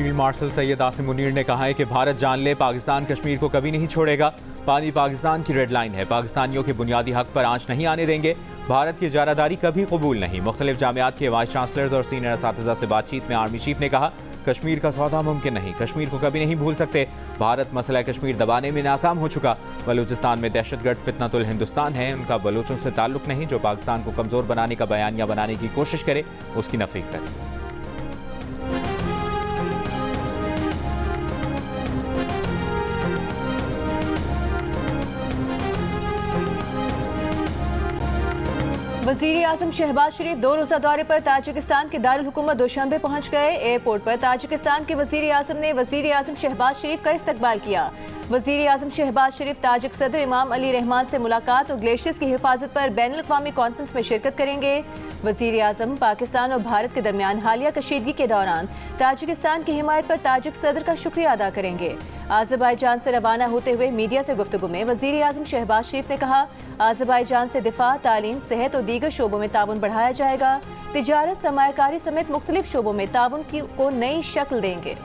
Field marshal Syed Asim Munir ने कहा है कि भारत जान ले पाकिस्तान कश्मीर को कभी नहीं छोड़ेगा। पानी पाकिस्तान की रेड लाइन है, पाकिस्तानियों के बुनियादी हक पर आंच नहीं आने देंगे। भारत की इजारादारी कभी कबूल नहीं। मुख्तलिफ जामियात के वाइस चांसलर्स और सीनियर असातिज़ा से बातचीत में आर्मी चीफ ने कहा, कश्मीर का सौदा मुमकिन नहीं, कश्मीर को कभी नहीं भूल सकते। भारत मसला कश्मीर दबाने में नाकाम हो चुका। बलूचिस्तान में दहशतगर्द फितनतुल हिंदुस्तान है, उनका बलूचों से ताल्लुक नहीं। जो पाकिस्तान को कमज़ोर बनाने का बयानिया बनाने की कोशिश करे उसकी नफी करे। वज़ीर आज़म शहबाज शरीफ 2 रोज़ा दौरे पर ताजिकिस्तान के दारुल हुकूमत दुशांबे पहुंच गए। एयरपोर्ट पर ताजिकिस्तान के वज़ीर आज़म ने वज़ीर आज़म शहबाज शरीफ का इस्तकबाल किया। वज़ीर आज़म शहबाज शरीफ ताजिक सदर इमाम अली रहमान से मुलाकात और ग्लेशियर्स की हिफाजत पर बैनुल-अक़वामी कॉन्फ्रेंस में शिरकत करेंगे। वज़ीर आज़म पाकिस्तान और भारत के दरमियान हालिया कशीदगी के दौरान ताजिकिस्तान की हिमायत पर ताजिक सदर का शुक्रिया अदा करेंगे। आज़रबाईजान से रवाना होते हुए मीडिया से गुफ्तगू में वज़ीर आज़म शहबाज शरीफ ने कहा, आज़रबाईजान से दिफा, तालीम, सेहत और दीगर शोबों में ताउन बढ़ाया जाएगा। तिजारत, सरमायाकारी समेत मुख्तलिफ शोबों में ताउन को नई शक्ल देंगे।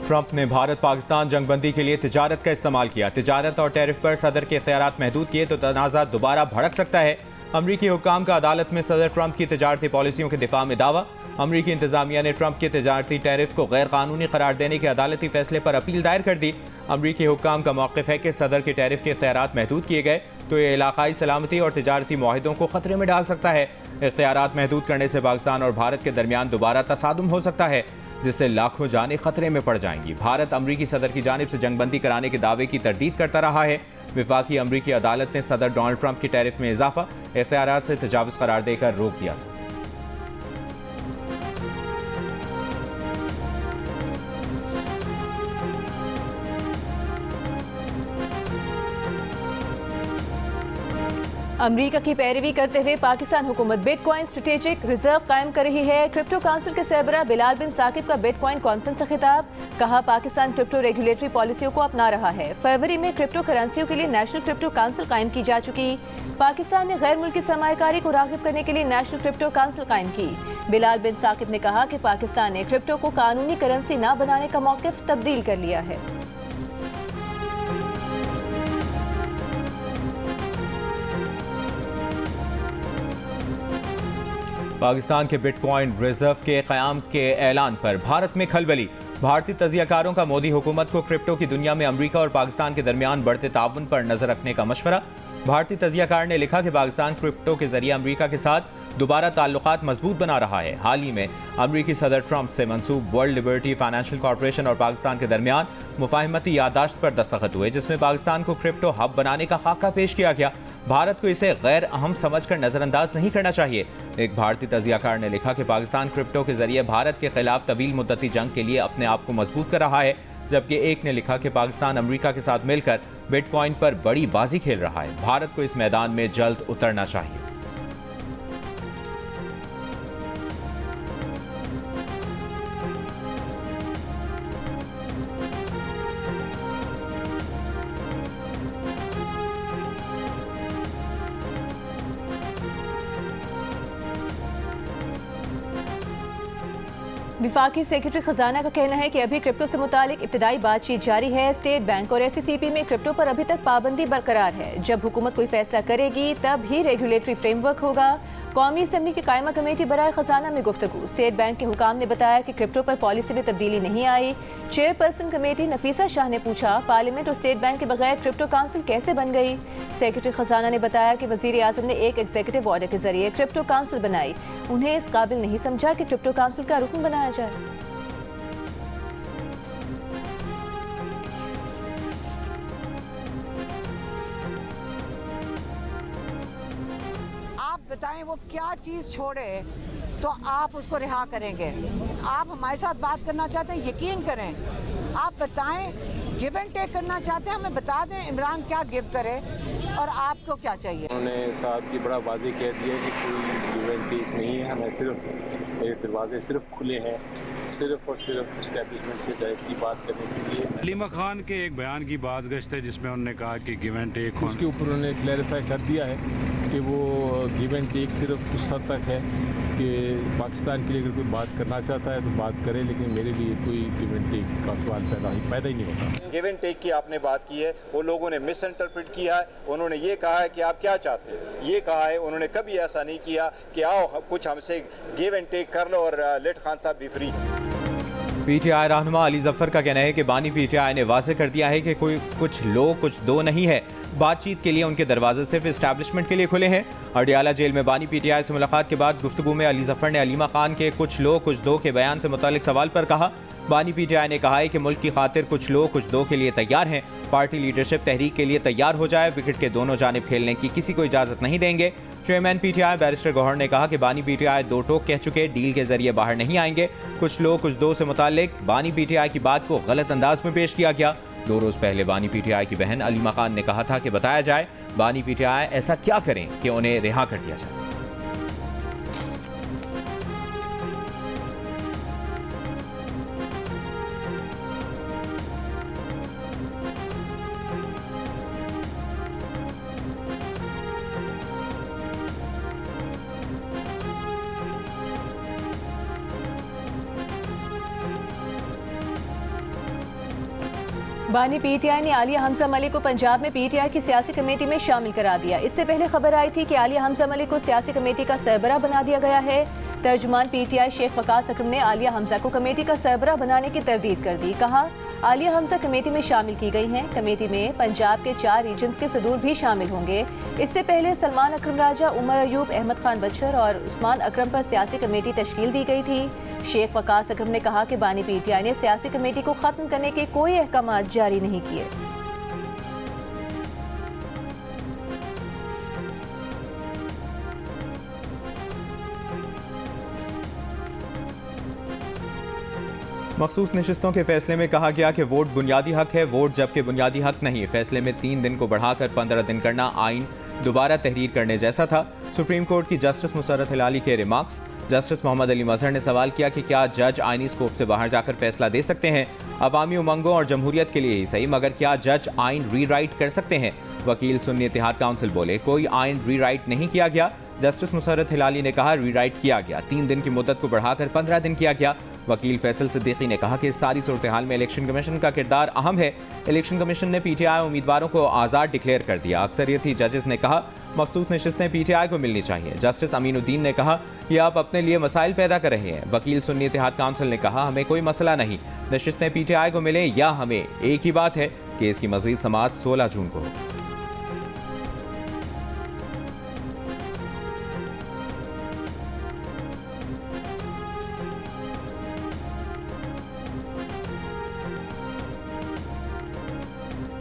ट्रंप ने भारत पाकिस्तान जंगबंदी के लिए तिजारत का इस्तेमाल किया। तिजारत और टैरिफ पर सदर के इख्तियारात महदूद किए तो तनाज़ा दोबारा भड़क सकता है। अमरीकी हुक्काम का अदालत में सदर ट्रंप की तिजारती पॉलिसियों के दिफा में दावा। अमरीकी इंतजामिया ने ट्रंप के तिजारती टैरिफ को गैर कानूनी करार देने के अदालती फैसले पर अपील दायर कर दी। अमरीकी हुक्काम का मौक़िफ़ है कि सदर के टैरिफ के इख्तियारात महदूद किए गए तो ये इलाकाई सलामती और तिजारती मुआहिदों को खतरे में डाल सकता है। इख्तियारात महदूद करने से पाकिस्तान और भारत के दरमियान दोबारा तसादुम हो सकता है, जिससे लाखों जानें खतरे में पड़ जाएंगी। भारत अमरीकी सदर की जानिब से जंगबंदी कराने के दावे की तरदीद करता रहा है। विफाकी अमरीकी अदालत ने सदर डोनाल्ड ट्रंप की टैरिफ में इजाफा इख्तियारात से तजावुज़ करार देकर रोक दिया। अमरीका की पैरवी करते हुए पाकिस्तान हुकूमत बिटकॉइन स्ट्रेटेजिक रिजर्व कायम कर रही है। क्रिप्टो काउंसिल के सरबराह बिलाल बिन साकिब का बिटकॉइन कॉन्फ्रेंस से खिताब, कहा पाकिस्तान क्रिप्टो रेगुलेटरी पॉलिसियों को अपना रहा है। फरवरी में क्रिप्टो करेंसियों के लिए नेशनल क्रिप्टो काउंसिल कायम की जा चुकी। पाकिस्तान ने गैर मुल्की सरमायाकारी को राग़िब करने के लिए नेशनल क्रिप्टो काउंसिल कायम की। बिलाल बिन साकिब ने कहा कि पाकिस्तान ने क्रिप्टो को कानूनी करेंसी न बनाने का मौक़िफ़ तब्दील कर लिया है। पाकिस्तान के बिटकॉइन रिजर्व के क़याम के ऐलान पर भारत में खलबली। भारतीय तजियाकारों का मोदी हुकूमत को क्रिप्टो की दुनिया में अमरीका और पाकिस्तान के दरमियान बढ़ते ताउन पर नजर रखने का मशवरा। भारतीय तजियाकार ने लिखा कि पाकिस्तान क्रिप्टो के जरिए अमरीका के साथ दोबारा ताल्लुकात मजबूत बना रहा है। हाल ही में अमरीकी सदर ट्रंप से मंसूब वर्ल्ड लिबर्टी फाइनेंशियल कॉर्पोरेशन और पाकिस्तान के दरमियान मुफाहमती याददाश्त पर दस्तखत हुए, जिसमें पाकिस्तान को क्रिप्टो हब बनाने का खाका पेश किया गया। भारत को इसे गैर अहम समझकर नजरअंदाज नहीं करना चाहिए। एक भारतीय तजियाकार ने लिखा कि पाकिस्तान क्रिप्टो के जरिए भारत के खिलाफ तवील मुद्दती जंग के लिए अपने आप को मजबूत कर रहा है, जबकि एक ने लिखा कि पाकिस्तान अमरीका के साथ मिलकर बिटकॉइन पर बड़ी बाजी खेल रहा है। भारत को इस मैदान में जल्द उतरना चाहिए। विफाकी सेक्रेटरी खजाना का कहना है कि अभी क्रिप्टो से मुतालिक इब्तिदाई बातचीत जारी है। स्टेट बैंक और SECP में क्रिप्टो पर अभी तक पाबंदी बरकरार है। जब हुकूमत कोई फैसला करेगी तब ही रेगुलेटरी फ्रेमवर्क होगा। कौमी असम्बली की कायमा कमेटी बराए खजाना में गुफ्तगू। स्टेट बैंक के हुकाम ने बताया कि क्रिप्टो पर पॉलिसी में तब्दीली नहीं आई। चेयरपर्सन कमेटी नफीसा शाह ने पूछा, पार्लियामेंट और स्टेट बैंक के बगैर क्रिप्टो काउंसिल कैसे बन गई। सेक्रेटरी खजाना ने बताया कि वज़ीर आज़म ने एक एग्जीक्यूटिव ऑर्डर के जरिए क्रिप्टो काउंसिल बनाई। उन्हें इस काबिल नहीं समझा कि क्रिप्टो काउंसिल का रुकन बनाया जाए। बताएं वो क्या चीज़ छोड़े तो आप उसको रिहा करेंगे। आप हमारे साथ बात करना चाहते हैं, यकीन करें। आप बताएं, गिव एंड टेक करना चाहते हैं, हमें बता दें इमरान क्या गिव करे और आपको क्या चाहिए। उन्होंने साथ ही बड़ा वाज़ेह कह दिया कि कोई गिव एंड टेक नहीं है, हमें सिर्फ मेरे दरवाजे सिर्फ खुले हैं सिर्फ और सिर्फ इस्टेब्लिशमेंट से डायरेक्टली बात करने के लिए। अलीमा खान के एक बयान की बाज़गश्त है जिसमें उन्होंने कहा कि गिव एंड टेक, उसके ऊपर उन्होंने क्लैरिफाई कर दिया है कि वो गिव एंड टेक सिर्फ उस हद तक है कि पाकिस्तान के लिए अगर कोई बात करना चाहता है तो बात करे, लेकिन मेरे लिए कोई गिव एंड टेक का सवाल पैदा ही नहीं होता। गिव एंड टेक की आपने बात की है, वो लोगों ने मिस इंटरप्रेट किया है। उन्होंने ये कहा है कि आप क्या चाहते हैं, ये कहा है। उन्होंने कभी ऐसा नहीं किया कि आओ कुछ हमसे गिव एंड टेक कर लो और लेट खान साहब भी फ्री। पीटीआई रहनुमा अली जफर का कहना है कि बानी पीटीआई ने वाज़ेह कर दिया है कि कोई कुछ लो कुछ दो नहीं है। बातचीत के लिए उनके दरवाजे सिर्फ इस्टेब्लिशमेंट के लिए खुले हैं। अडियाला जेल में बानी पीटीआई से मुलाकात के बाद गुफ्तगू में अली जफर ने अलीमा खान के कुछ लो कुछ दो के बयान से मुतालिक सवाल पर कहा, बानी पीटीआई ने कहा है कि मुल्क की खातिर कुछ लो कुछ दो के लिए तैयार हैं। पार्टी लीडरशिप तहरीक के लिए तैयार हो जाए, विकेट के दोनों जानिब खेलने की किसी को इजाज़त नहीं देंगे। चेयरमैन पीटीआई बैरिस्टर गौहर ने कहा कि बानी पीटीआई दो टोक कह चुके, डील के जरिए बाहर नहीं आएंगे। कुछ लो कुछ दो से मुतालिक बानी पीटीआई की बात को गलत अंदाज में पेश किया गया। 2 रोज पहले बानी पीटीआई की बहन अलीमा खान ने कहा था कि बताया जाए बानी पीटीआई ऐसा क्या करें कि उन्हें रिहा कर दिया जाए। बानी पीटीआई ने आलिया हमजा मलिक को पंजाब में पीटीआई की सियासी कमेटी में शामिल करा दिया। इससे पहले खबर आई थी कि आलिया हमजा मलिक को सियासी कमेटी का सरबराह बना दिया गया है। तर्जुमान पीटीआई शेख वकास अकरम ने आलिया हमजा को कमेटी का सरबराह बनाने की तरदीद कर दी। कहा, आलिया हमजा कमेटी में शामिल की गई हैं। कमेटी में पंजाब के 4 रीजन्स के सदूर भी शामिल होंगे। इससे पहले सलमान अकरम राजा, उमर अयूब, अहमद खान बच्चर और उस्मान अकरम पर सियासी कमेटी तश्कील दी गई थी। शेख वकास अकरम ने कहा कि बानी पीटीआई ने सियासी कमेटी को खत्म करने के कोई अहकाम जारी नहीं किए। मखसूस नशिस्तों के फैसले में कहा गया कि वोट बुनियादी हक है, वोट जबकि बुनियादी हक नहीं। फैसले में 3 दिन को बढ़ाकर 15 दिन करना आइन दोबारा तहरीर करने जैसा था। सुप्रीम कोर्ट की जस्टिस मुसर्रत हिलाली के रिमार्क्स। जस्टिस मोहम्मद अली मजहर ने सवाल किया कि क्या जज आइनी स्कोप से बाहर जाकर फैसला दे सकते हैं? अवामी उमंगों और जमहूरियत के लिए ही सही, मगर क्या जज आइन रीराइट कर सकते हैं? वकील सुन्नी इत्तेहाद काउंसिल बोले, कोई आइन रीराइट नहीं किया गया। जस्टिस मुसर्रत हिलाली ने कहा, रीराइट किया गया, 3 दिन की मुद्दत को बढ़ाकर 15 दिन किया गया। वकील फैसल सिद्दीकी ने कहा कि इस सारी सूरत हाल में इलेक्शन कमीशन का किरदार अहम है। इलेक्शन कमीशन ने पीटीआई उम्मीदवारों को आज़ाद डिक्लेयर कर दिया। अक्सरियती जजेस ने कहा मखसूस नशिस्तें पीटीआई को मिलनी चाहिए। जस्टिस अमीनुद्दीन ने कहा कि आप अपने लिए मसाइल पैदा कर रहे हैं। वकील सुन्नी इत्तेहाद काउंसिल ने कहा, हमें कोई मसला नहीं, नशिस्तें पीटीआई को मिलें या हमें, एक ही बात है कि इसकी मजीद समाअत 16 जून को हो।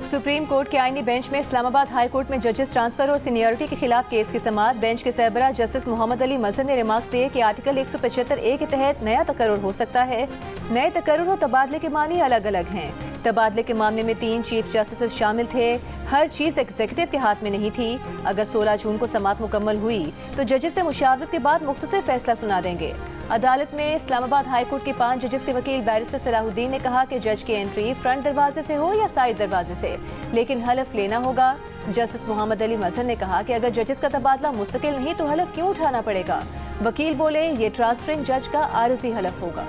सुप्रीम कोर्ट के आईनी बेंच में इस्लामाबाद हाई कोर्ट में जजेस ट्रांसफर और सीनियरिटी के खिलाफ केस की समाअत। बेंच के सरबराह जस्टिस मोहम्मद अली मजहर ने रिमार्क्स दिए कि आर्टिकल 175A के तहत नया तकर्रुर हो सकता है। नए तकर्रुर और तबादले के मानी अलग अलग हैं। तबादले के मामले में 3 चीफ जस्टिस शामिल थे। हर चीज़ एग्जीक्यूटिव के हाथ में नहीं थी। अगर 16 जून को समाअत मुकम्मल हुई तो जजेस से मुशावरत के बाद मुख्तसर फैसला सुना देंगे। अदालत में इस्लामाबाद हाई कोर्ट के 5 जजेस के वकील बैरिस्टर सलाहुद्दीन ने कहा कि जज की एंट्री फ्रंट दरवाजे से हो या साइड दरवाजे से, लेकिन हलफ लेना होगा। जस्टिस मोहम्मद अली मजहर ने कहा कि अगर जजेस का तबादला मुस्तकिल नहीं तो हलफ क्यों उठाना पड़ेगा। वकील बोले, ये ट्रांसफरिंग जज का आरजी हलफ होगा।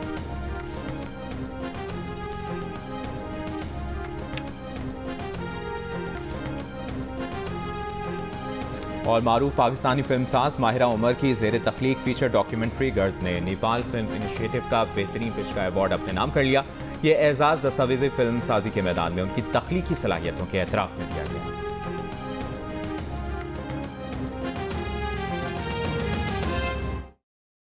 और मारूफ पाकिस्तानी फिल्मसाज माहिरा उमर की ज़ेर तख्लीक फीचर डॉक्यूमेंट्री गर्द ने नेपाल फिल्म इनिशिएटिव का बेहतरीन पेशगा अवार्ड अपने नाम कर लिया। ये एजाज़ दस्तावेज़ी फिल्म साजी के मैदान में उनकी तख्लीकी सलाहियतों के एतराफ़ में दिया गया।